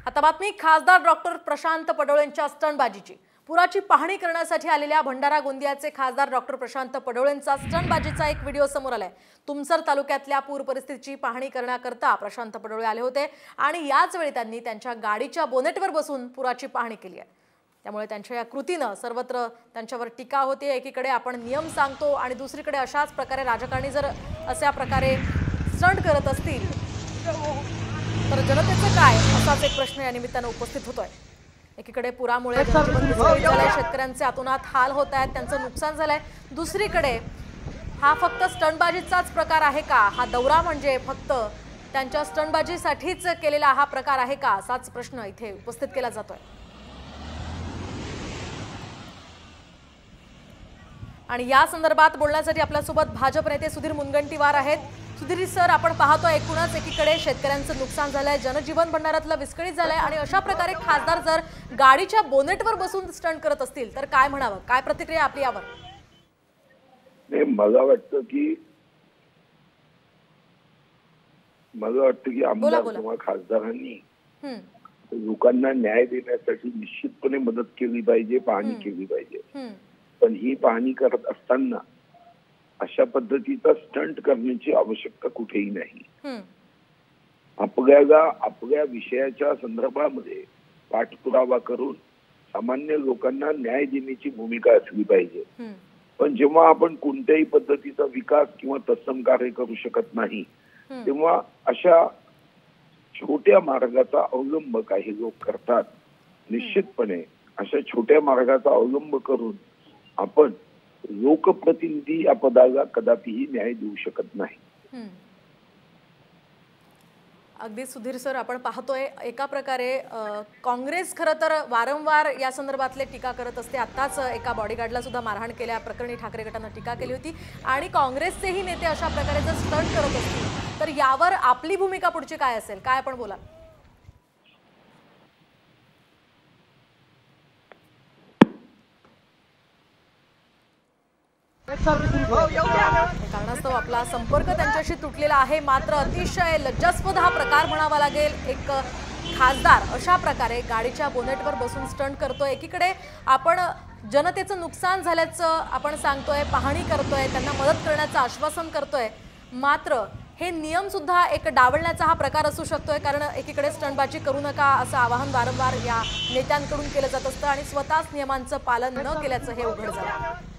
आता बातमी खासदार डॉक्टर प्रशांत पडोळेंच्या स्टंटबाजीची। पुराची पाहणी करण्यासाठी आलेल्या भंडारा गोंदियाचे खासदार डॉक्टर प्रशांत पडोळेंचा स्टंटबाजीचा एक व्हिडिओ समोर आलाय। तुमसर तालुक्यातल्या पूर परिस्थितीची पाहणी करण्याकरता प्रशांत पडोळे आले होते आणि याच वेळी त्यांनी त्यांच्या गाडीच्या बोनेटवर बसून पुराची पाहणी केली आहे। त्यामुळे त्यांच्या या कृतीने सर्वत्र त्यांच्यावर टीका होते। एकीकडे आपण नियम सांगतो आणि दुसरीकडे अशाच प्रकारे राजकारणी जर अशा प्रकारे स्टंट करत असतील तर जनतेचं काय, असाच एक प्रश्न या निमित्ताने उपस्थित होतोय। एकीकडे पुरामुळे जनजीवन विस्कळीत झालंय, शेतकऱ्यांचे अतोनात हाल होत आहेत, त्यांचं नुकसान झालंय। दुसरीकडे हा फक्त स्टंटबाजीचाच प्रकार आहे का? हा दौरा म्हणजे फक्त त्यांच्या स्टंटबाजीसाठीच केलेला हा प्रकार आहे का? असाच प्रश्न इथे उपस्थित केला जातोय। आणि या संदर्भात बोलण्यासाठी आपल्यासोबत भाजप नेते सुधीर मुनगंटीवार आहेत। सुधीर सर, आपण पाहतोय एकूणच एकीकडे शेतकऱ्यांचं नुकसान झालंय, जनजीवन भंडारातलं विस्कळीत झालंय आणि अशा प्रकारे खासदार जर गाडीच्या बोनेटवर बसून स्टंट करत असतील तर काय म्हणावं? काय प्रतिक्रिया आपली यावर? मला वाटतं की आमदार किंवा खासदारांनी लोकांना न्याय देण्यासाठी निश्चितपणे मदत केली पाहिजे, पाहणी केली पाहिजे। पण ही पाहणी करत असताना अशा पद्धतीचा स्टंट करण्याची आवश्यकता कुठेही नाही। आपल्या विषयाच्या संदर्भामध्ये पाठपुरावा करून सामान्य लोकांना न्याय देण्याची भूमिका असली पाहिजे। पण जेव्हा आपण कोणत्याही पद्धतीचा विकास किंवा तत्सम कार्य करू शकत नाही तेव्हा अशा छोट्या मार्गाचा अवलंब काही लोक करतात। निश्चितपणे अशा छोट्या मार्गाचा अवलंब करून आपण लोकप्रतिनिधी या पदाला कदापिही न्याय देऊ शकत नाही। अगदी सुधीर सर, आपण पाहतोय एका प्रकारे काँग्रेस खरं तर वारंवार या संदर्भातले टीका करत असते। आताच एका बॉडीगार्डला सुद्धा मारहाण केल्या प्रकरणी ठाकरे गटानं टीका केली होती आणि काँग्रेसचेही नेते अशा प्रकारे जर स्टंट करत असतील तर यावर आपली भूमिका पुढची काय असेल? काय आपण बोलाल? कारणास्तव आपला संपर्क त्यांच्याशी तुटलेला आहे, मात्र अतिशय लज्जास्पद हा प्रकार म्हणावा लागेल। एक खासदार अशा प्रकारे गाडीच्या बोनेटवर बसून स्टंट करतोय। एकीकडे आपण जनतेचं नुकसान झाल्याचं आपण सांगतोय, पाहणी करतोय, त्यांना मदत करण्याचं आश्वासन करतोय, मात्र हे नियम सुद्धा एक डावलण्याचा हा प्रकार असू शकतोय। कारण एकीकडे स्टंटबाजी करू नका असं आवाहन वारंवार या नेत्यांकडून केलं जात असतं आणि स्वतःच नियमांचं पालन न केल्याचं हे उघड झालं।